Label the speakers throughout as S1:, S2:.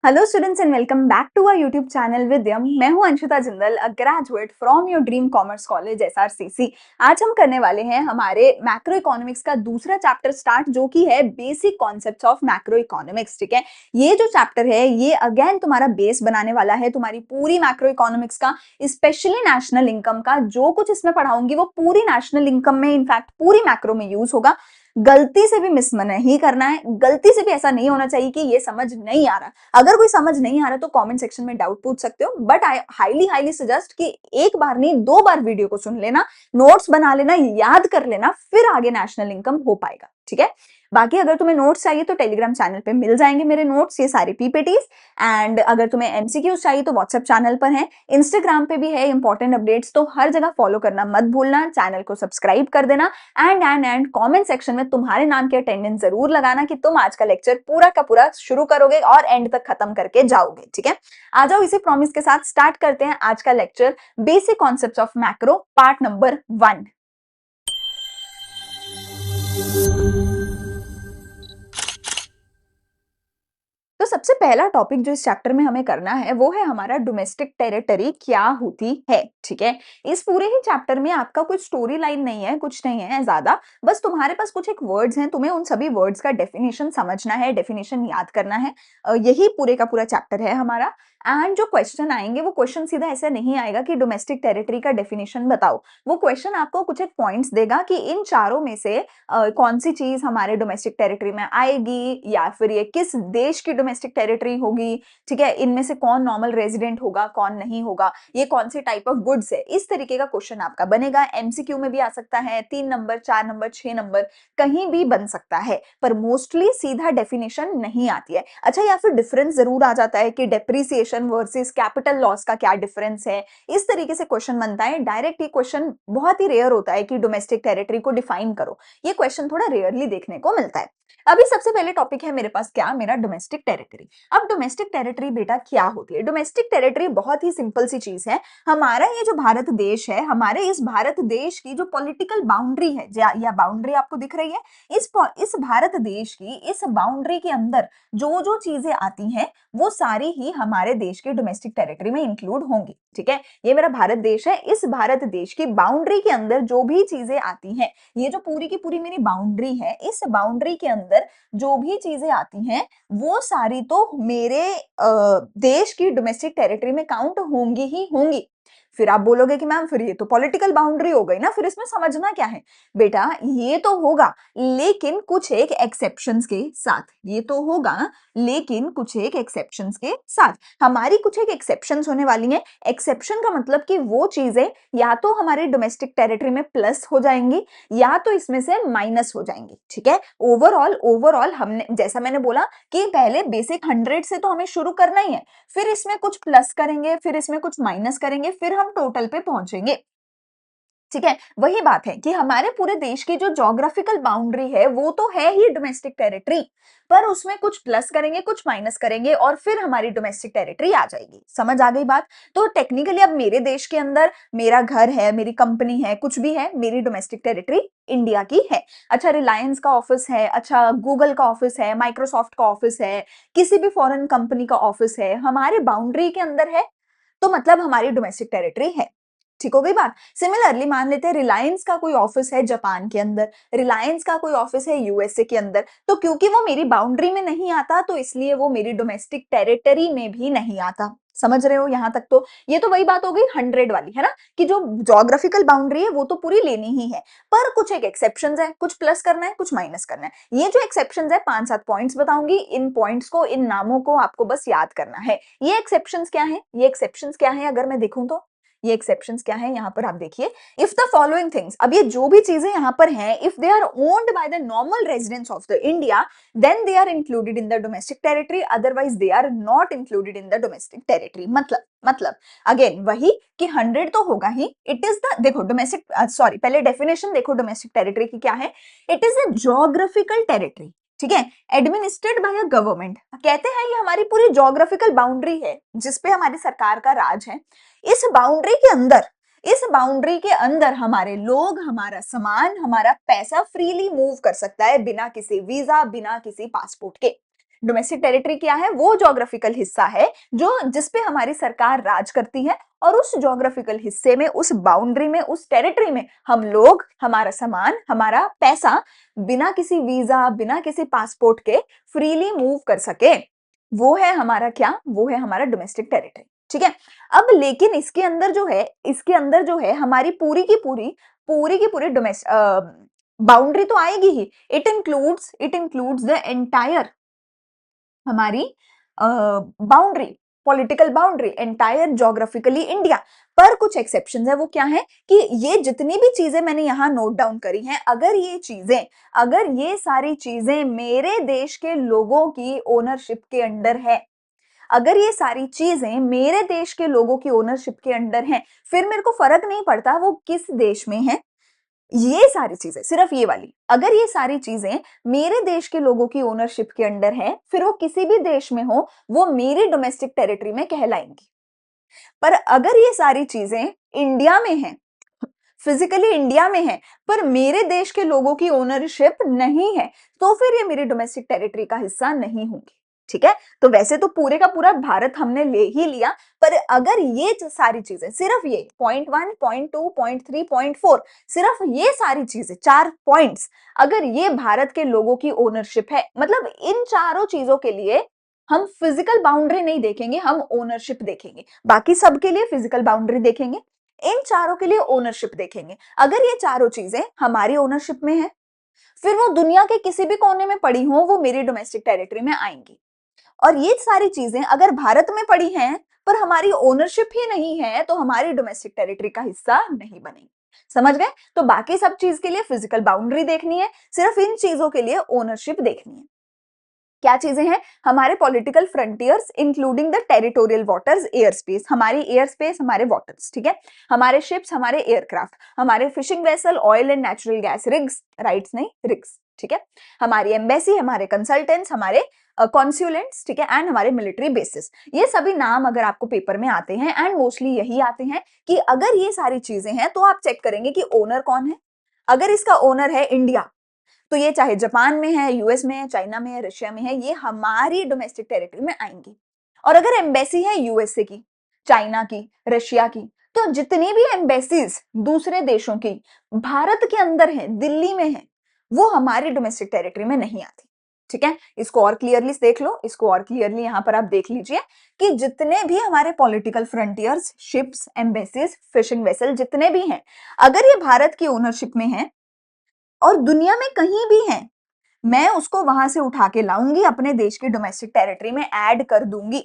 S1: Hello students and welcome back to our YouTube channel Vidyam. मैं हूं Anshita Jindal, a graduate from your dream commerce college SRCC. आज हम करने वाले हैं हमारे मैक्रो इकोनॉमिक्स का दूसरा चैप्टर स्टार्ट, जो कि है basic concepts of macro economics. ठीक है, ये जो चैप्टर है ये अगेन तुम्हारा बेस बनाने वाला है तुम्हारी पूरी मैक्रो इकोनॉमिक्स का, स्पेशली नेशनल इनकम का। जो कुछ इसमें पढ़ाऊंगी वो पूरी नेशनल इनकम में, इनफैक्ट पूरी मैक्रो में यूज होगा। गलती से भी मिस नहीं करना है, गलती से भी ऐसा नहीं होना चाहिए कि ये समझ नहीं आ रहा। अगर कोई समझ नहीं आ रहा तो कमेंट सेक्शन में डाउट पूछ सकते हो, but I highly highly suggest कि एक बार नहीं 2 बार वीडियो को सुन लेना, नोट्स बना लेना, याद कर लेना, फिर आगे नेशनल इनकम हो पाएगा। ठीक है, बाकी अगर तुम्हें नोट्स चाहिए तो टेलीग्राम चैनल पे मिल जाएंगे मेरे नोट्स, ये सारे पीपीटीज। एंड अगर तुम्हें एमसीक्यूज चाहिए तो व्हाट्सएप चैनल पर है, इंस्टाग्राम पे भी है इंपॉर्टेंट अपडेट्स, तो हर जगह फॉलो करना मत भूलना, चैनल को सब्सक्राइब कर देना। एंड कमेंट सेक्शन में तुम्हारे नाम की अटेंडेंस जरूर लगाना कि तुम आज का लेक्चर पूरा का पूरा शुरू करोगे और एंड तक खत्म करके जाओगे। ठीक है, आ जाओ, इसी प्रॉमिस के साथ स्टार्ट करते हैं आज का lecture, basic concepts of macro, part number 1। तो सबसे पहला टॉपिक जो इस चैप्टर में हमें करना है वो है हमारा डोमेस्टिक टेरिटरी क्या होती है। ठीक है, इस पूरे ही चैप्टर में आपका कुछ स्टोरी लाइन नहीं है, कुछ नहीं है ज्यादा, बस तुम्हारे पास कुछ एक वर्ड्स हैं, तुम्हें उन सभी वर्ड्स का डेफिनेशन समझना है, डेफिनेशन याद करना है। यही पूरे का पूरा चैप्टर है हमारा। एंड जो क्वेश्चन आएंगे वो क्वेश्चन सीधा ऐसे नहीं आएगा कि डोमेस्टिक टेरिटरी का डेफिनेशन बताओ। वो क्वेश्चन आपको कुछ एक पॉइंट्स देगा कि इन चारों में से कौन सी चीज हमारे डोमेस्टिक टेरिटरी में आएगी, या फिर ये किस देश की डोमेस्टिक टेरिटरी होगी। ठीक है, इनमें से कौन नॉर्मल रेजिडेंट होगा, कौन नहीं होगा, ये कौन सी टाइप ऑफ गुड्स है। इस तरीके का क्वेश्चन आपका बनेगा। एमसीक्यू में भी आ सकता है, 3 नंबर, 4 नंबर, 6 नंबर, कहीं भी बन सकता है, पर मोस्टली सीधा डेफिनेशन नहीं आती है। अच्छा, या फिर डिफरेंस जरूर आ जाता है कि डेप्रिसिएशन वर्सेस कैपिटल लॉस का क्या डिफरेंस है, इस तरीके से क्वेश्चन बनता है। डायरेक्ट ये क्वेश्चन बहुत ही रेयर होता है कि डोमेस्टिक टेरिटरी को डिफाइन करो, ये क्वेश्चन थोड़ा रेयरली देखने को मिलता है। अभी सबसे पहले टॉपिक है मेरे पास क्या, मेरा डोमेस्टिक टेरिटरी। अब डोमेस्टिक टेरिटरी बेटा क्या होती है? डोमेस्टिक टेरिटरी बहुत ही सिंपल सी चीज है। हमारा ये जो भारत देश है, हमारे इस भारत देश की जो पॉलिटिकल बाउंड्री है, या बाउंड्री आपको दिख रही है, इस भारत देश की इस बाउंड्री के अंदर जो जो चीजें आती हैं वो सारी ही हमारे देश के डोमेस्टिक टेरिटरी में इंक्लूड होंगी। ठीक है, ये मेरा भारत देश है, इस भारत देश की बाउंड्री के अंदर जो भी चीजें आती हैं, ये जो पूरी की पूरी मेरी बाउंड्री है, इस बाउंड्री के अंदर जो भी चीजें आती हैं वो सारी तो मेरे देश की डोमेस्टिक टेरिटरी में काउंट होंगी ही होंगी। फिर आप बोलोगे कि मैम फिर ये तो पॉलिटिकल बाउंड्री हो गई ना, फिर इसमें समझना क्या है? बेटा ये तो होगा, लेकिन कुछ एक एक्सेप्शंस के साथ। ये तो होगा लेकिन कुछ एक एक्सेप्शंस के साथ। हमारी कुछ एक एक्सेप्शंस होने वाली हैं। एक्सेप्शन का मतलब कि वो चीजें या तो हमारे डोमेस्टिक टेरिटरी में प्लस हो जाएंगी या तो इसमें से माइनस हो जाएंगी। ठीक है, ओवरऑल हमने, जैसा मैंने बोला कि पहले बेसिक 100 से तो हमें शुरू करना ही है, फिर इसमें कुछ प्लस करेंगे, फिर इसमें कुछ माइनस करेंगे, फिर हम टोटल पे पहुंचेंगे। ठीक है, वही बात है कि हमारे पूरे देश की जो ज्योग्राफिकल बाउंड्री है वो तो है ही डोमेस्टिक टेरिटरी, पर उसमें कुछ प्लस करेंगे, कुछ माइनस करेंगे और फिर हमारी डोमेस्टिक टेरिटरी आ जाएगी। समझ आ गई बात? तो टेक्निकली अब मेरे देश के अंदर मेरा घर है, मेरी कंपनी है, कुछ भी है, मेरी डोमेस्टिक टेरिटरी इंडिया की है। अच्छा, रिलायंस का ऑफिस है, अच्छा गूगल का ऑफिस है, माइक्रोसॉफ्ट का ऑफिस है, किसी भी फॉरेन कंपनी का ऑफिस है, हमारे बाउंड्री के अंदर है, तो मतलब हमारी डोमेस्टिक टेरिटरी है। ठीक हो गई बात? सिमिलरली मान लेते हैं रिलायंस का कोई ऑफिस है जापान के अंदर, रिलायंस का कोई ऑफिस है यूएसए के अंदर, तो क्योंकि वो मेरी बाउंड्री में नहीं आता तो इसलिए वो मेरी डोमेस्टिक टेरिटरी में भी नहीं आता। समझ रहे हो यहां तक? तो ये तो वही बात हो गई 100 वाली, है ना, कि जो ज्योग्राफिकल बाउंड्री है वो तो पूरी लेनी ही है, पर कुछ एक एक्सेप्शंस है, कुछ प्लस करना है, कुछ माइनस करना है। ये जो एक्सेप्शंस है 5-7 पॉइंट्स बताऊंगी, इन पॉइंट्स को, इन नामों को आपको बस याद करना है। ये एक्सेप्शंस क्या है, ये एक्सेप्शंस क्या है अगर मैं देखूं तो ये एक्सेप्शंस क्या है, यहां पर आप देखिए, इफ द फॉलोइंग थिंग्स, अब ये जो भी चीजें यहां पर हैं, if they are owned by the normal residents of the India, then they are included in the domestic territory, otherwise they are not included in the domestic territory. मतलब again वही कि 100 तो होगा ही। इट इज द, देखो domestic, sorry पहले definition देखो domestic territory की क्या है। It is a geographical territory, ठीक है, एडमिनिस्ट्रेड बाय अ गवर्नमेंट। कहते हैं ये हमारी पूरी ज्योग्राफिकल बाउंड्री है जिसपे हमारी सरकार का राज है। इस बाउंड्री के अंदर हमारे लोग, हमारा सामान, हमारा पैसा फ्रीली मूव कर सकता है बिना किसी वीजा, बिना किसी पासपोर्ट के। डोमेस्टिक टेरिटरी क्या है? वो ज्योग्राफिकल हिस्सा है जो जिसपे हमारी सरकार राज करती है और उस ज्योग्राफिकल हिस्से में, उस बाउंड्री में, उस टेरिटरी में हम लोग, हमारा सामान, हमारा पैसा बिना किसी वीजा, बिना किसी पासपोर्ट के फ्रीली मूव कर सके। वो है हमारा क्या? वो है हमारा डोमेस्टिक टेरिटरी। ठीक है? अब लेकिन इसके अंदर जो है हमारी पूरी की पूरी बाउंड्री तो आएगी ही। इट इंक्लूड्स द एंटायर हमारी boundary, political boundary, entire geographically India. पर कुछ एक्सेप्शंस है, वो क्या है कि ये जितनी भी चीजें मैंने यहाँ नोट डाउन करी हैं, अगर ये सारी चीजें मेरे देश के लोगों की ओनरशिप के अंडर है, अगर ये सारी चीजें मेरे देश के लोगों की ओनरशिप के अंडर हैं, फिर मेरे को फर्क नहीं पड़ता वो किस देश में है। ये सारी चीजें, सिर्फ ये वाली, अगर ये सारी चीजें मेरे देश के लोगों की ओनरशिप के अंडर है, फिर वो किसी भी देश में हो, वो मेरी डोमेस्टिक टेरिटरी में कहलाएंगी। पर अगर ये सारी चीजें इंडिया में हैं, फिजिकली इंडिया में है, पर मेरे देश के लोगों की ओनरशिप नहीं है, तो फिर ये मेरी डोमेस्टिक टेरिटरी का हिस्सा नहीं होंगी। ठीक है? तो वैसे तो पूरे का पूरा भारत हमने ले ही लिया, पर अगर ये सारी चीजें, सिर्फ ये पॉइंट 1, पॉइंट 2, पॉइंट 3, पॉइंट 4, सिर्फ ये सारी चीजें, 4 पॉइंट्स, अगर ये भारत के लोगों की ओनरशिप है, मतलब इन चारों चीजों के लिए हम फिजिकल बाउंड्री नहीं देखेंगे, हम ओनरशिप देखेंगे। बाकी सबके लिए फिजिकल बाउंड्री देखेंगे, इन चारों के लिए ओनरशिप देखेंगे। अगर ये चारों चीजें हमारी ओनरशिप में है, फिर वो दुनिया के किसी भी कोने में पड़ी हो, वो मेरी डोमेस्टिक टेरिटरी में आएंगी। और ये सारी चीजें अगर भारत में पड़ी हैं, पर हमारी ओनरशिप ही नहीं है, तो हमारी डोमेस्टिक टेरिटरी का हिस्सा नहीं बनेगी। समझ गए? तो बाकी सब चीज के लिए फिजिकल बाउंड्री देखनी है, सिर्फ इन चीजों के लिए ओनरशिप देखनी है। क्या चीजें हैं? हमारे political frontiers including the territorial waters, air space, हमारी एयर स्पेस, हमारे वाटर्स, ठीक है, हमारे शिप्स, हमारे एयरक्राफ्ट, हमारे fishing vessel, oil and natural gas rigs, rights नहीं रिग्स, ठीक है, हमारी एम्बेसी, हमारे कंसल्टेंट्स, हमारे कॉन्स्युलेंट्स, ठीक है, एंड हमारे मिलिट्री बेसिस। ये सभी नाम अगर आपको पेपर में आते हैं, एंड मोस्टली यही आते हैं कि अगर ये सारी चीजें हैं, तो आप चेक करेंगे कि ओनर कौन है। अगर इसका ओनर है इंडिया, तो ये चाहे जापान में है, यूएस में है, चाइना में है, रशिया में है, ये हमारी डोमेस्टिक टेरिटरी में आएंगी। और अगर एम्बेसी है यूएसए की, चाइना की, रशिया की, तो जितनी भी एम्बेसीज दूसरे देशों की भारत के अंदर है, दिल्ली में है, वो हमारी डोमेस्टिक टेरिटरी में नहीं आती। ठीक है? इसको और क्लियरली देख लो, इसको और क्लियरली यहां पर आप देख लीजिए कि जितने भी हमारे political frontiers, ships, embassies, fishing vessel जितने भी हैं, अगर ये भारत की ओनरशिप में है और दुनिया में कहीं भी है, मैं उसको वहां से उठा के लाऊंगी, अपने देश की डोमेस्टिक टेरिटरी में ऐड कर दूंगी।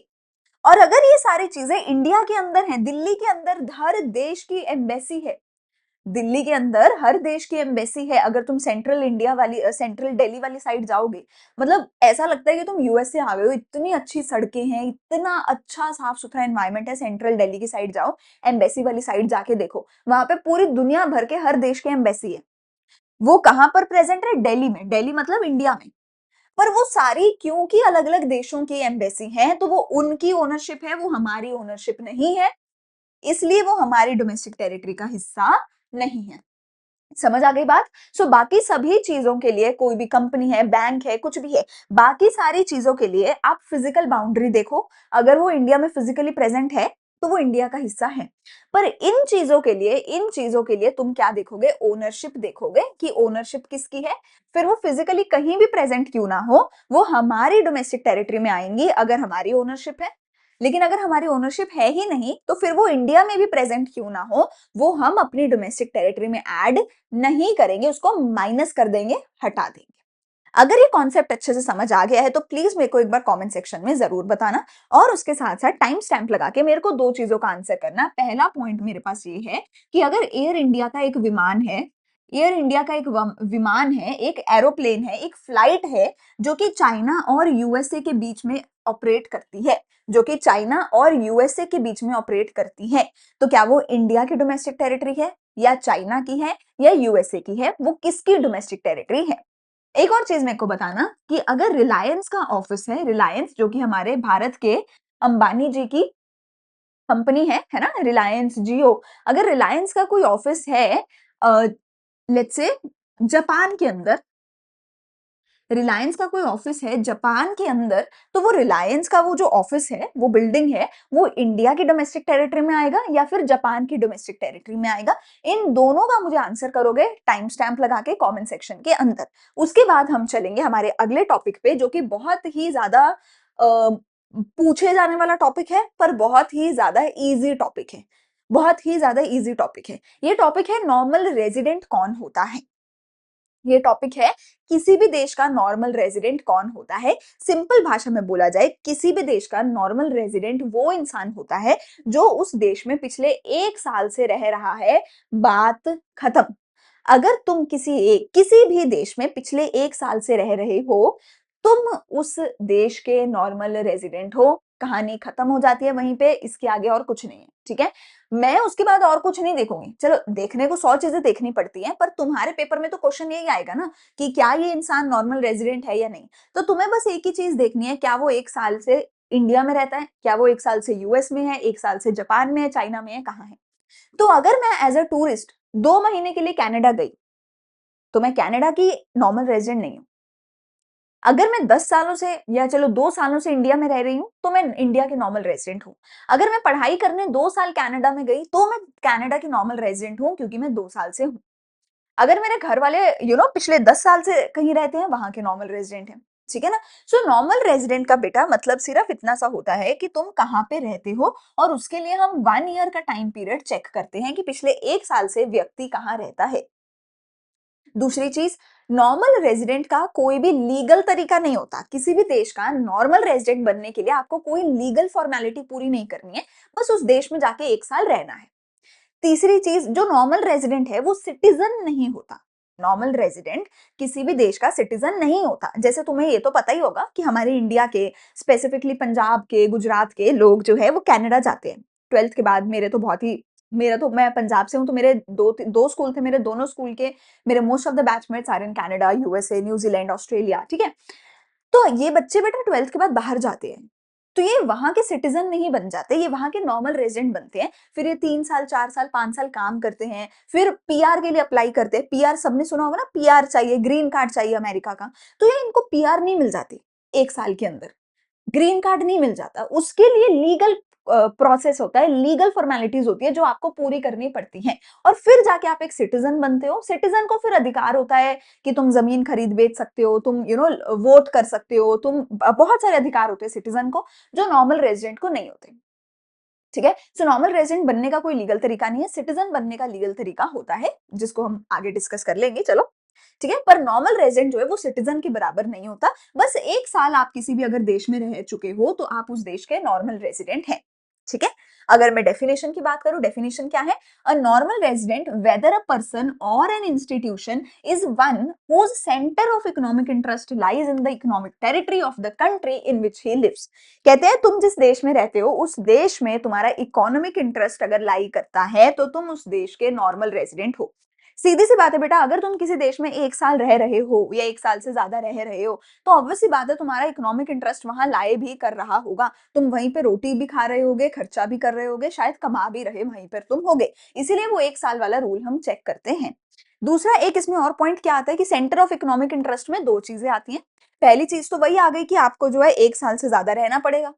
S1: और अगर ये सारी चीजें इंडिया के अंदर हैं, दिल्ली के अंदर हर देश की एम्बेसी है, दिल्ली के अंदर हर देश की एम्बेसी है। अगर तुम सेंट्रल इंडिया वाली, सेंट्रल दिल्ली वाली साइड जाओगे, मतलब ऐसा लगता है कि तुम यूएस से आ गए हो। इतनी अच्छी सड़कें हैं, इतना अच्छा साफ सुथरा एनवायरनमेंट है। सेंट्रल दिल्ली की साइड जाओ, एम्बेसी वाली साइड जाके देखो, वहां पे पूरी दुनिया भर के हर देश के एम्बेसी है। वो कहां पर प्रेजेंट है? दिल्ली में। दिल्ली मतलब इंडिया में। पर वो सारी क्योंकि अलग अलग देशों की एम्बेसी हैं, तो वो उनकी ओनरशिप है, वो हमारी ओनरशिप नहीं है, इसलिए वो हमारी डोमेस्टिक टेरिटरी का हिस्सा नहीं है। समझ आ गई बात? सो बाकी सभी चीजों के लिए, कोई भी कंपनी है, बैंक है, कुछ भी है, बाकी सारी चीजों के लिए आप फिजिकल बाउंड्री देखो। अगर वो इंडिया में फिजिकली प्रेजेंट है, तो वो इंडिया का हिस्सा है। पर इन चीजों के लिए तुम क्या देखोगे? ओनरशिप देखोगे कि ओनरशिप किसकी है। फिर वो फिजिकली कहीं भी प्रेजेंट क्यों ना हो, वो हमारी डोमेस्टिक टेरिटरी में आएंगी अगर हमारी ओनरशिप है। लेकिन अगर हमारी ओनरशिप है ही नहीं, तो फिर वो इंडिया में भी प्रेजेंट क्यों ना हो, वो हम अपनी डोमेस्टिक टेरिटरी में ऐड नहीं करेंगे, उसको माइनस कर देंगे, हटा देंगे। अगर ये कॉन्सेप्ट अच्छे से समझ आ गया है, तो प्लीज मेरे को एक बार कमेंट सेक्शन में जरूर बताना, और उसके साथ साथ टाइम स्टैंप लगा के मेरे को दो चीजों का आंसर करना। पहला पॉइंट मेरे पास ये है कि अगर एयर इंडिया का एक विमान है, एयर इंडिया का एक विमान है, एक एरोप्लेन है, एक फ्लाइट है, जो कि चाइना और यूएसए के बीच में ऑपरेट करती है, जो कि चाइना और यूएसए के बीच में ऑपरेट करती है, तो क्या वो इंडिया की डोमेस्टिक टेरिटरी है, या चाइना की है, या यूएसए की है? वो किसकी डोमेस्टिक टेरिटरी है? एक और चीज मेरे को बताना कि अगर रिलायंस का ऑफिस है, रिलायंस जो कि हमारे भारत के अंबानी जी की कंपनी है ना, रिलायंस जियो, अगर रिलायंस का कोई ऑफिस है लेट्स से जापान के अंदर, रिलायंस का कोई ऑफिस है जापान के अंदर, तो वो रिलायंस का वो जो ऑफिस है, वो बिल्डिंग है, वो इंडिया की डोमेस्टिक टेरिटरी में आएगा या फिर जापान की डोमेस्टिक टेरिटरी में आएगा? इन दोनों का मुझे आंसर करोगे टाइम स्टैम्प लगा के कमेंट सेक्शन के अंदर। उसके बाद हम चलेंगे हमारे अगले टॉपिक पे, जो कि बहुत ही ज्यादा पूछे जाने वाला टॉपिक है, पर बहुत ही ज्यादा इजी टॉपिक है, बहुत ही ज्यादा इजी टॉपिक है। ये टॉपिक है नॉर्मल रेजिडेंट कौन होता है। ये टॉपिक है किसी भी देश का नॉर्मल रेजिडेंट कौन होता है। सिंपल भाषा में बोला जाए, किसी भी देश का नॉर्मल रेजिडेंट वो इंसान होता है जो उस देश में पिछले 1 साल से रह रहा है। बात खत्म। अगर तुम किसी भी देश में पिछले 1 साल से रह रहे हो, तुम उस देश के नॉर्मल रेजिडेंट हो। कहानी खत्म हो जाती है वहीं पे, इसके आगे और कुछ नहीं है, ठीक है। मैं उसके बाद और कुछ नहीं देखूंगी। चलो, देखने को 100 चीजें देखनी पड़ती हैं, पर तुम्हारे पेपर में तो क्वेश्चन यही आएगा ना कि क्या ये इंसान नॉर्मल रेजिडेंट है या नहीं। तो तुम्हें बस एक ही चीज देखनी है, क्या वो 1 साल से इंडिया में रहता है, क्या वो 1 साल से यूएस में है, 1 साल से जापान में है, चाइना में है, कहाँ है। तो अगर मैं एज अ टूरिस्ट 2 महीने के लिए कनाडा गई, तो मैं कनाडा की नॉर्मल रेजिडेंट नहीं हूँ। अगर मैं 10 सालों से या चलो 2 सालों से इंडिया में रह रही हूँ, तो मैं इंडिया की नॉर्मल रेजिडेंट हूँ। अगर मैं पढ़ाई करने 2 साल कनाडा में गई, तो मैं कनाडा की नॉर्मल रेजिडेंट हूँ, क्योंकि मैं 2 साल से हूँ। अगर मेरे घर वाले पिछले 10 साल से कहीं रहते हैं, वहां के नॉर्मल रेजिडेंट हैं, ठीक है ना। सो नॉर्मल रेजिडेंट का बेटा मतलब सिर्फ इतना सा होता है कि तुम कहाँ पे रहते हो, और उसके लिए हम 1 ईयर का टाइम पीरियड चेक करते हैं कि पिछले 1 साल से व्यक्ति कहाँ रहता है। दूसरी चीज, नॉर्मल रेजिडेंट का कोई भी लीगल तरीका नहीं होता। किसी भी देश का नॉर्मल रेजिडेंट बनने के लिए आपको कोई लीगल फॉर्मेलिटी पूरी नहीं करनी है, बस उस देश में जाके 1 साल रहना है। तीसरी चीज, जो नॉर्मल रेजिडेंट है वो सिटीजन नहीं होता। नॉर्मल रेजिडेंट किसी भी देश का सिटीजन नहीं होता। जैसे तुम्हें ये तो पता ही होगा कि हमारे इंडिया के, स्पेसिफिकली पंजाब के, गुजरात के लोग जो है वो कनाडा जाते हैं 12th के बाद। मेरा तो मैं पंजाब से हूँ, तो मेरे दो स्कूल थे, मेरे दोनों स्कूल के मेरे most of the batchmates are in Canada, USA, New Zealand, Australia, ठीक है। तो ये बच्चे बेटा 12th के बाद बाहर जाते हैं, तो ये वहां के सिटीजन नहीं बन जाते, ये वहां के नॉर्मल रेजिडेंट बनते हैं। फिर ये 3 साल, 4 साल, 5 साल काम करते हैं, फिर पीआर के लिए अप्लाई करते हैं। पीआर सबने सुना होगा ना, पीआर चाहिए, ग्रीन कार्ड चाहिए अमेरिका का। तो ये इनको पीआर नहीं मिल जाती 1 साल के अंदर, ग्रीन कार्ड नहीं मिल जाता। उसके लिए लीगल प्रोसेस होता है, लीगल फॉर्मेलिटीज होती है जो आपको पूरी करनी पड़ती हैं, और फिर जाके आप एक सिटीजन बनते हो। सिटीजन को फिर अधिकार होता है कि तुम जमीन खरीद बेच सकते हो, तुम वोट कर सकते हो, तुम बहुत सारे अधिकार होते हैं सिटीजन को, जो नॉर्मल रेजिडेंट को नहीं होते, ठीक है। सो नॉर्मल रेजिडेंट बनने का कोई लीगल तरीका नहीं है, सिटीजन बनने का लीगल तरीका होता है, जिसको हम आगे डिस्कस कर लेंगे, चलो, ठीक है। पर नॉर्मल रेजिडेंट जो है वो सिटीजन के बराबर नहीं होता। बस 1 साल आप किसी भी अगर देश में रह चुके हो, तो आप उस देश के नॉर्मल रेजिडेंट हैं, ठीक है। अगर मैं डेफिनेशन की बात करूं, डेफिनेशन क्या है? A normal resident whether a person or an institution is one whose centre of economic interest lies in the economic territory of the country in which he lives. कहते हैं तुम जिस देश में रहते हो, उस देश में तुम्हारा इकोनॉमिक इंटरेस्ट अगर लाई करता है, तो तुम उस देश के नॉर्मल रेजिडेंट हो। सीधी सी बात है बेटा, अगर तुम किसी देश में 1 साल रह रहे हो या 1 साल से ज्यादा रह रहे हो, तो ऑब्वियस सी बात है तुम्हारा इकोनॉमिक इंटरेस्ट वहां लाए भी कर रहा होगा। तुम वहीं पे रोटी भी खा रहे होगे, खर्चा भी कर रहे होगे, शायद कमा भी रहे वहीं पर तुम होगे। इसीलिए वो 1 साल वाला रूल हम चेक करते हैं। दूसरा एक इसमें और पॉइंट क्या आता है कि सेंटर ऑफ इकोनॉमिक इंटरेस्ट में दो चीजें आती हैं। पहली चीज तो वही आ गई कि आपको जो है 1 साल से ज्यादा रहना पड़ेगा।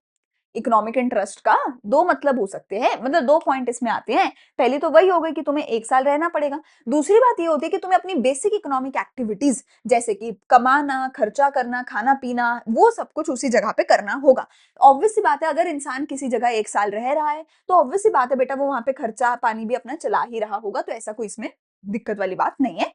S1: इकोनॉमिक इंटरेस्ट का दो मतलब हो सकते हैं, मतलब दो पॉइंट इसमें आते हैं। पहली तो वही हो गई कि तुम्हें 1 साल रहना पड़ेगा। दूसरी बात ये होती है कि तुम्हें अपनी बेसिक इकोनॉमिक एक्टिविटीज, जैसे कि कमाना, खर्चा करना, खाना पीना, वो सब कुछ उसी जगह पे करना होगा। ऑब्वियस सी बात है, अगर इंसान किसी जगह 1 साल रह रहा है, तो ऑब्वियस सी बात है बेटा, वो वहां पे खर्चा पानी भी अपना चला ही रहा होगा। तो ऐसा कोई इसमें दिक्कत वाली बात नहीं है।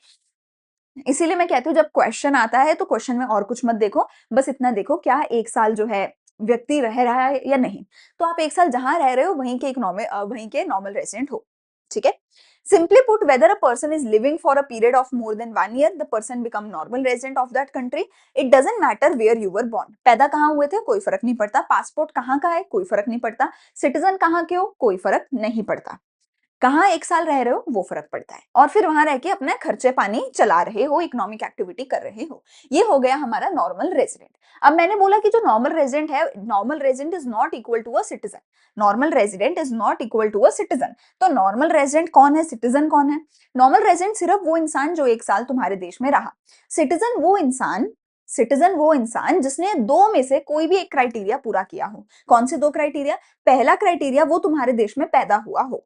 S1: इसीलिए मैं कहती हूँ, जब क्वेश्चन आता है तो क्वेश्चन में और कुछ मत देखो, बस इतना देखो क्या 1 साल जो है व्यक्ति रह रहा है या नहीं। तो आप 1 साल जहां रह रहे हो वहीं के नॉर्मल रेजिडेंट हो, ठीक है। Simply put, whether a person is living for a period of more than 1 year, the person become normal resident of that country. It doesn't matter where you were born. पैदा कहाँ हुए थे कोई फर्क नहीं पड़ता, पासपोर्ट कहाँ का है कोई फर्क नहीं पड़ता, सिटीजन कहाँ के हो कोई फर्क नहीं पड़ता, कहाँ 1 साल रह रहे हो वो फर्क पड़ता है। और फिर वहां रह के अपना खर्चे पानी चला रहे हो, इकोनॉमिक एक्टिविटी कर रहे हो। ये हो गया हमारा नॉर्मल रेजिडेंट। अब मैंने बोला कि जो नॉर्मल रेजिडेंट है, normal resident is not equal to a citizen. Normal resident is not equal to a citizen. तो नॉर्मल रेजिडेंट कौन है, सिटीजन कौन है? नॉर्मल रेजिडेंट सिर्फ वो इंसान जो 1 साल तुम्हारे देश में रहा। सिटीजन वो इंसान सिटीजन वो इंसान जिसने दो में से कोई भी एक क्राइटेरिया पूरा किया हो। कौन से दो क्राइटेरिया? पहला क्राइटेरिया, वो तुम्हारे देश में पैदा हुआ हो।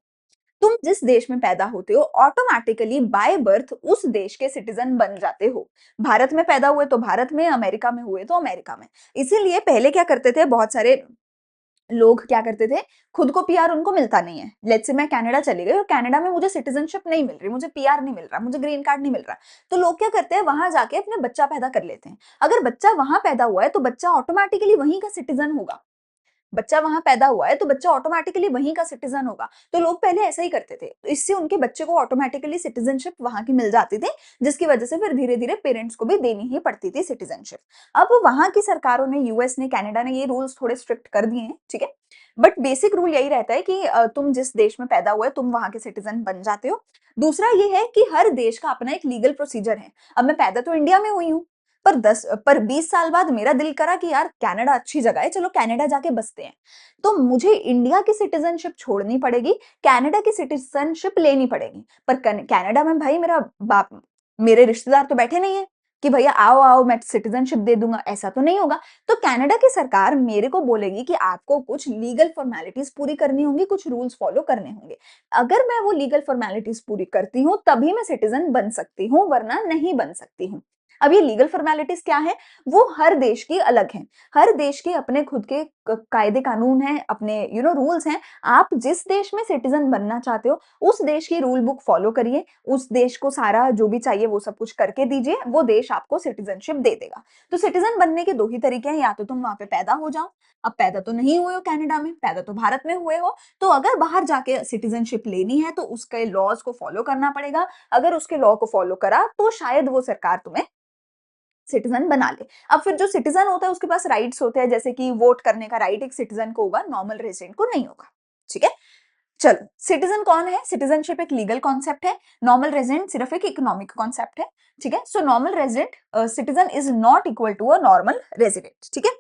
S1: तुम जिस देश में पैदा होते हो ऑटोमेटिकली बाय बर्थ उस देश के सिटीजन बन जाते हो। भारत में पैदा हुए तो भारत में, अमेरिका में हुए तो अमेरिका में। इसीलिए पहले क्या करते थे बहुत सारे लोग, क्या करते थे, खुद को पीआर उनको मिलता नहीं है। लेट्स से मैं कनाडा चली गई और कनाडा में मुझे सिटीजनशिप नहीं मिल रही, मुझे पीआर नहीं मिल रहा, मुझे ग्रीन कार्ड नहीं मिल रहा, तो लोग क्या करते हैं, वहां जाके अपने बच्चा पैदा कर लेते हैं। अगर बच्चा वहां पैदा हुआ है तो बच्चा ऑटोमेटिकली वहीं का सिटीजन होगा। बच्चा वहां पैदा हुआ है तो बच्चा ऑटोमेटिकली वहीं का सिटीजन होगा। तो लोग पहले ऐसा ही करते थे, तो इससे उनके बच्चे को ऑटोमेटिकली सिटीजनशिप वहां की मिल जाती थी, जिसकी वजह से फिर धीरे धीरे पेरेंट्स को भी देनी ही पड़ती थी सिटीजनशिप। अब वहां की सरकारों ने, यूएस ने, कनाडा ने ये रूल्स थोड़े स्ट्रिक्ट कर दिए हैं, ठीक है। बट बेसिक रूल यही रहता है कि तुम जिस देश में पैदा हुए तुम वहां के सिटीजन बन जाते हो। दूसरा ये है कि हर देश का अपना एक लीगल प्रोसीजर है। अब मैं पैदा तो इंडिया में हुई हूँ, पर 20 साल बाद मेरा दिल करा कि यार कनाडा अच्छी जगह है, चलो कनाडा जाके बसते हैं। तो मुझे इंडिया की सिटीजनशिप छोड़नी पड़ेगी, कनाडा की सिटीजनशिप लेनी पड़ेगी। पर कनाडा में भाई मेरा बाप, मेरे रिश्तेदार तो बैठे नहीं है कि भैया आओ आओ मैं सिटीजनशिप दे दूंगा, ऐसा तो नहीं होगा। तो कनाडा की सरकार मेरे को बोलेगी कि आपको कुछ लीगल फॉर्मेलिटीज पूरी करनी होंगी, कुछ रूल्स फॉलो करने होंगे। अगर मैं वो लीगल फॉर्मेलिटीज पूरी करती हूँ तभी मैं सिटीजन बन सकती हूँ, वरना नहीं बन सकती हूँ। अब ये लीगल फॉर्मेलिटीज क्या है, वो हर देश की अलग हैं। हर देश के अपने खुद के कायदे कानून हैं, अपने रूल्स हैं। आप जिस देश में सिटीजन बनना चाहते हो उस देश की रूल बुक फॉलो करिए, उस देश को सारा जो भी चाहिए वो सब कुछ करके दीजिए, वो देश आपको सिटीजनशिप दे देगा। तो सिटीजन बनने के दो ही तरीके हैं, या तो तुम वहां पे पैदा हो जाओ। अब पैदा तो नहीं हुए हो कनाडा में, पैदा तो भारत में हुए हो, तो अगर बाहर जाके सिटीजनशिप लेनी है तो उसके लॉज को फॉलो करना पड़ेगा। अगर उसके लॉ को फॉलो करा तो शायद वो सरकार तुम्हें सिटीजन बना ले। अब फिर जो सिटीजन होता है उसके पास राइट्स होते हैं, जैसे कि वोट करने का राइट एक सिटीजन को होगा, नॉर्मल रेजिडेंट को नहीं होगा, ठीक है। चलो, सिटीजन कौन है? सिटीजनशिप एक लीगल कॉन्सेप्ट है, नॉर्मल रेजिडेंट सिर्फ एक इकोनॉमिक कॉन्सेप्ट है, ठीक है। So normal resident citizen is not equal to a normal resident, ठीक है।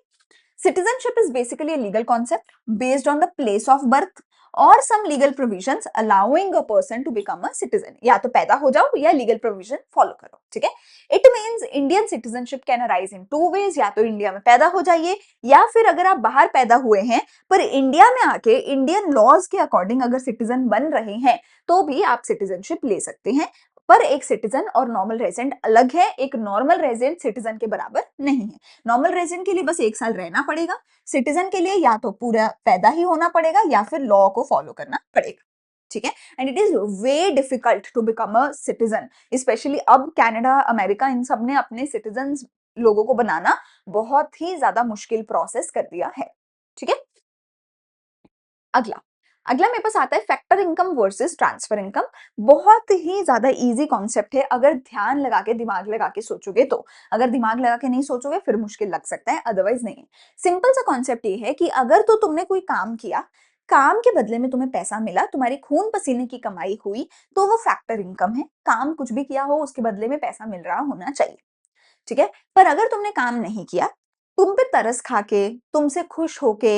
S1: Citizenship is basically a legal concept based on the place of birth or some legal provisions allowing a person to become a citizen. या तो पैदा हो जाओ या legal provision follow करो, ठीक है। It means Indian citizenship can arise in two ways. या तो इंडिया में पैदा हो जाइए, या फिर अगर आप बाहर पैदा हुए हैं पर इंडिया में आके इंडियन लॉज के अकॉर्डिंग अगर सिटीजन बन रहे हैं तो भी आप सिटीजनशिप ले सकते हैं। पर एक सिटीजन और नॉर्मल रेजिडेंट अलग है, एक नॉर्मल रेजिडेंट सिटीजन के बराबर नहीं है। नॉर्मल रेजिडेंट के लिए बस 1 साल रहना पड़ेगा, सिटीजन के लिए या तो पूरा पैदा ही होना पड़ेगा या फिर लॉ को फॉलो करना पड़ेगा, ठीक है। And it is way difficult to become a citizen, specially अब कनाडा, अमेरिका, इन सब ने अपने सिटीजन लोगों को बनाना बहुत ही ज्यादा मुश्किल प्रोसेस कर दिया है, ठीक है। अगला अगला मेरे पास आता है factor income versus transfer income. बहुत ही ज्यादा इजी कॉन्सेप्ट है, अगर ध्यान लगा के दिमाग लगा के सोचोगे तो। अगर दिमाग लगा के नहीं सोचोगे फिर मुश्किल लग सकता है, अदरवाइज नहीं। सिंपल सा कॉन्सेप्ट ये है कि अगर तो तुमने कोई काम किया, काम के बदले में तुम्हें पैसा मिला, तुम्हारी खून पसीने की कमाई हुई, तो वो फैक्टर इनकम है। काम कुछ भी किया हो उसके बदले में पैसा मिल रहा होना चाहिए, ठीक है। पर अगर तुमने काम नहीं किया, तुम पे तरस खा के, तुमसे खुश होके,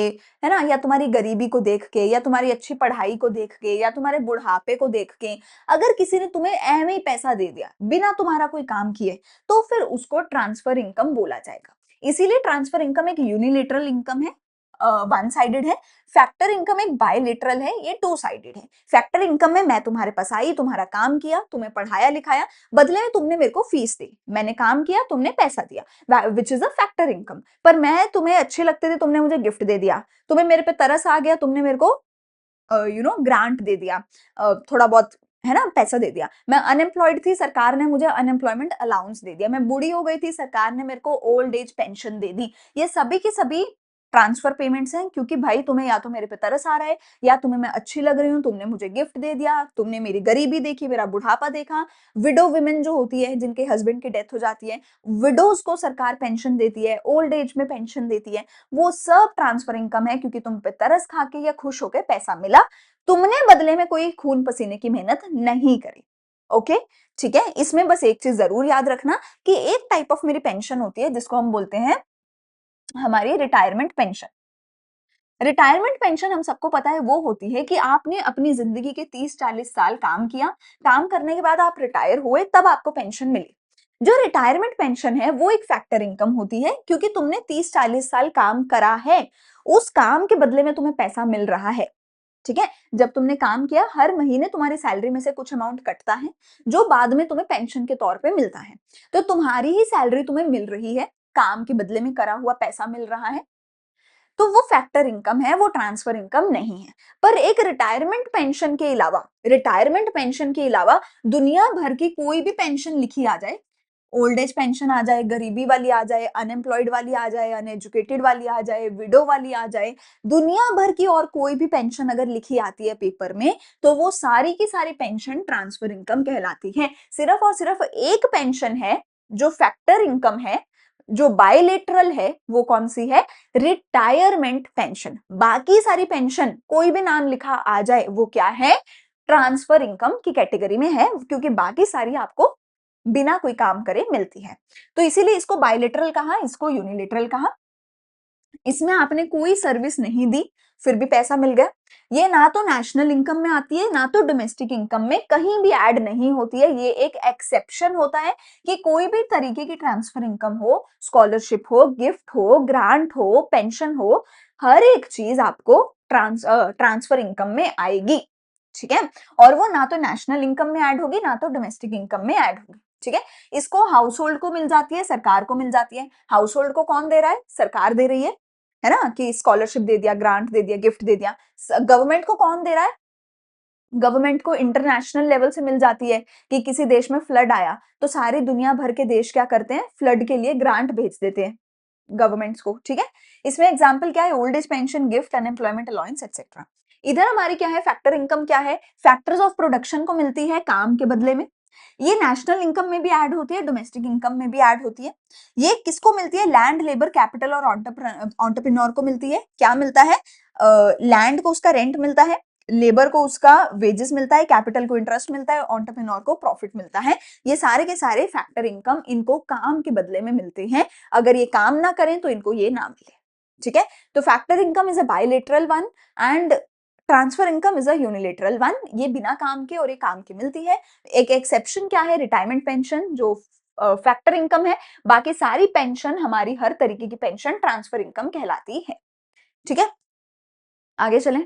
S1: है ना, या तुम्हारी गरीबी को देख के, या तुम्हारी अच्छी पढ़ाई को देख के, या तुम्हारे बुढ़ापे को देख के अगर किसी ने तुम्हें ऐਵੇਂ ही पैसा दे दिया बिना तुम्हारा कोई काम किए, तो फिर उसको ट्रांसफर इनकम बोला जाएगा। इसीलिए ट्रांसफर इनकम एक यूनिलेटरल इनकम है, वन साइडेड है। फैक्टर इनकम एक बायलेटरल है, ये टू साइडेड है। फैक्टर इनकम में मैं तुम्हारे पास आई, तुम्हारा काम किया, तुम्हें पढ़ाया लिखाया, बदले में तुमने मेरे को फीस दी, मैंने काम किया, तुमने पैसा दिया, which is a factor income. पर मैं तुम्हें अच्छे लगते थे, तुमने मुझे गिफ्ट दे दिया, तुम्हें मेरे पे तरस आ गया, तुमने मेरे को ग्रांट दे दिया, थोड़ा बहुत, है ना, पैसा दे दिया। मैं अनएम्प्लॉयड थी, सरकार ने मुझे अनएम्प्लॉयमेंट अलाउंस दे दिया। मैं बूढ़ी हो गई थी, सरकार ने मेरे को ओल्ड एज पेंशन दे दी। ये सभी की सभी ट्रांसफर पेमेंट्स हैं, क्योंकि भाई तुम्हें या तो मेरे पे तरस आ रहा है, या तुम्हें मैं अच्छी लग रही हूँ, तुमने मुझे गिफ्ट दे दिया, तुमने मेरी गरीबी देखी, मेरा बुढ़ापा देखा। विडो वुमेन जो होती है, जिनके हस्बैंड की डेथ हो जाती है, विडोज को सरकार पेंशन देती है, ओल्ड एज में पेंशन देती है, वो सब ट्रांसफर इनकम है, क्योंकि तुम पे तरस खा के या खुश होकर पैसा मिला, तुमने बदले में कोई खून पसीने की मेहनत नहीं करी। ओके, ठीक है। इसमें बस एक चीज जरूर याद रखना कि एक टाइप ऑफ मेरी पेंशन होती है जिसको हम बोलते हैं हमारी रिटायरमेंट पेंशन। रिटायरमेंट पेंशन हम सबको पता है वो होती है कि आपने अपनी जिंदगी के 30-40 साल काम किया, काम करने के बाद आप रिटायर हुए, तब आपको पेंशन मिली। जो रिटायरमेंट पेंशन है वो एक फैक्टर इनकम होती है क्योंकि तुमने 30-40 साल काम करा है, उस काम के बदले में तुम्हें पैसा मिल रहा है। ठीक है? जब तुमने काम किया हर महीने तुम्हारी सैलरी में से कुछ अमाउंट कटता है, जो बाद में तुम्हें पेंशन के तौर पे मिलता है। तो तुम्हारी ही सैलरी तुम्हें मिल रही है, काम के बदले में करा हुआ पैसा मिल रहा है, तो वो फैक्टर इनकम है, वो ट्रांसफर इनकम नहीं है। पर एक रिटायरमेंट पेंशन के अलावा दुनिया भर की कोई भी पेंशन लिखी आ जाए, ओल्ड एज पेंशन आ जाए, गरीबी वाली आ जाए, अनएम्प्लॉयड वाली आ जाए, अनएजुकेटेड वाली आ जाए, विडो वाली आ जाए, दुनिया भर की और कोई भी पेंशन अगर लिखी आती है पेपर में, तो वो सारी की सारी पेंशन ट्रांसफर इनकम कहलाती है। सिर्फ और सिर्फ एक पेंशन है जो फैक्टर इनकम है, जो बायलेटरल है, वो कौन सी है? Retirement pension. बाकी सारी पेंशन कोई भी नाम लिखा आ जाए वो क्या है? ट्रांसफर इनकम की कैटेगरी में है, क्योंकि बाकी सारी आपको बिना कोई काम करे मिलती है। तो इसीलिए इसको बायलेटरल कहा, इसको यूनिलेटरल कहा। इसमें आपने कोई सर्विस नहीं दी, फिर भी पैसा मिल गया। ये ना तो नेशनल इनकम में आती है, ना तो डोमेस्टिक इनकम में, कहीं भी ऐड नहीं होती है। ये एक एक्सेप्शन होता है कि कोई भी तरीके की ट्रांसफर इनकम हो, स्कॉलरशिप हो, गिफ्ट हो, ग्रांट हो, पेंशन हो, हर एक चीज आपको ट्रांसफर इनकम में आएगी। ठीक है? और वो ना तो नेशनल इनकम में ऐड होगी, ना तो डोमेस्टिक इनकम में ऐड होगी। ठीक है? इसको हाउस होल्ड को मिल जाती है, सरकार को मिल जाती है। हाउस होल्ड को कौन दे रहा है? सरकार दे रही है ना, कि स्कॉलरशिप दे दिया, ग्रांट दे दिया, गिफ्ट दे दिया। गवर्नमेंट को कौन दे रहा है? गवर्नमेंट को इंटरनेशनल लेवल से मिल जाती है कि किसी देश में फ्लड आया तो सारी दुनिया भर के देश क्या करते हैं? फ्लड के लिए ग्रांट भेज देते हैं गवर्नमेंट्स को। ठीक है? इसमें एग्जांपल क्या है? Old age pension, gift, unemployment allowance etcetera. इधर हमारी क्या है? फैक्टर इनकम क्या है? फैक्टर्स ऑफ प्रोडक्शन को मिलती है काम के बदले में। ये नेशनल इनकम में भी ऐड होती है, डोमेस्टिक इनकम में भी ऐड होती है। ये किसको मिलती है? लैंड, लेबर, कैपिटल और एंटरप्रेन्योर को मिलती है। क्या मिलता है? लैंड को उसका रेंट मिलता है, लेबर को उसका वेजेस मिलता है, कैपिटल को इंटरेस्ट मिलता है, एंटरप्रेन्योर को प्रॉफिट मिलता है। ये सारे के सारे फैक्टर इनकम इनको काम के बदले में मिलते हैं। अगर ये काम ना करें तो इनको ये ना मिले। ठीक है? तो factor income is a bilateral one and transfer income is a unilateral one. ये बिना काम के और ये काम की मिलती है। एक एक्सेप्शन क्या है? रिटायरमेंट पेंशन, जो फैक्टर इनकम है। बाकी सारी पेंशन, हमारी हर तरीके की पेंशन ट्रांसफर इनकम कहलाती है। ठीक है? आगे चलें।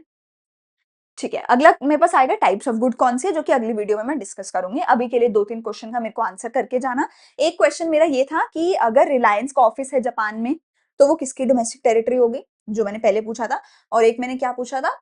S1: ठीक है, अगला मेरे पास आएगा टाइप्स ऑफ गुड कौन सी है, जो कि अगली वीडियो में मैं डिस्कस करूंगी। अभी के लिए 2-3 क्वेश्चन का मेरे को आंसर करके जाना। एक क्वेश्चन मेरा ये था कि अगर रिलायंस का ऑफिस है जापान में, तो वो किसकी डोमेस्टिक टेरिटरी होगी, जो मैंने पहले पूछा था। और एक मैंने क्या पूछा था?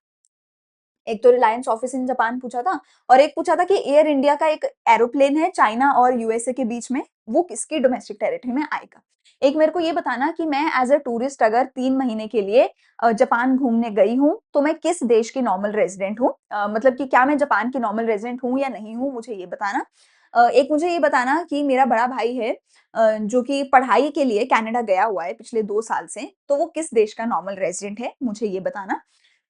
S1: एक तो रिलायंस ऑफिस इन जापान पूछा था, और एक पूछा था कि एयर इंडिया का एक एरोप्लेन है चाइना और यूएसए के बीच में, वो किसकी डोमेस्टिक टेरिटरी में आएगा। एक मेरे को ये बताना कि मैं एज अ टूरिस्ट अगर 3 महीने के लिए जापान घूमने गई हूँ, तो मैं किस देश की नॉर्मल रेजिडेंट हूँ, मतलब कि क्या मैं जापान की नॉर्मल रेजिडेंट हूँ या नहीं हूँ, मुझे ये बताना। एक मुझे ये बताना कि मेरा बड़ा भाई है, जो कि पढ़ाई के लिए कनाडा गया हुआ है पिछले 2 साल से, तो वो किस देश का नॉर्मल रेजिडेंट है, मुझे ये बताना।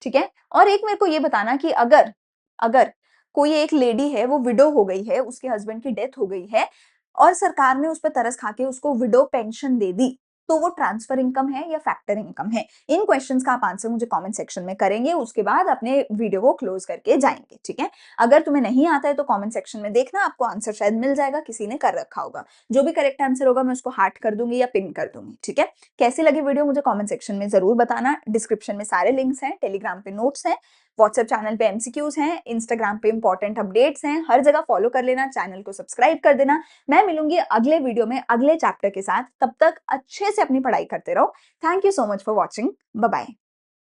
S1: ठीक है? और एक मेरे को ये बताना कि अगर अगर कोई एक लेडी है, वो विडो हो गई है, उसके हस्बैंड की डेथ हो गई है, और सरकार ने उस पे तरस खा के उसको विडो पेंशन दे दी, तो वो ट्रांसफर इनकम है या फैक्टर इनकम है? इन क्वेश्चंस का आप आंसर मुझे कमेंट सेक्शन में करेंगे, उसके बाद अपने वीडियो को क्लोज करके जाएंगे। ठीक है? अगर तुम्हें नहीं आता है तो कमेंट सेक्शन में देखना, आपको आंसर शायद मिल जाएगा, किसी ने कर रखा होगा। जो भी करेक्ट आंसर होगा मैं उसको हार्ट कर दूंगी या पिन कर दूंगी। ठीक है? कैसी लगी वीडियो मुझे कमेंट सेक्शन में जरूर बताना। डिस्क्रिप्शन में सारे लिंक्स हैं, टेलीग्राम पे नोट्स हैं, व्हाट्सएप चैनल पे एमसीक्यूज हैं, इंस्टाग्राम पे इंपॉर्टेंट अपडेट्स हैं, हर जगह फॉलो कर लेना, चैनल को सब्सक्राइब कर देना। मैं मिलूंगी अगले वीडियो में अगले चैप्टर के साथ, तब तक अच्छे से अपनी पढ़ाई करते रहो। Thank you so much for watching. Bye bye.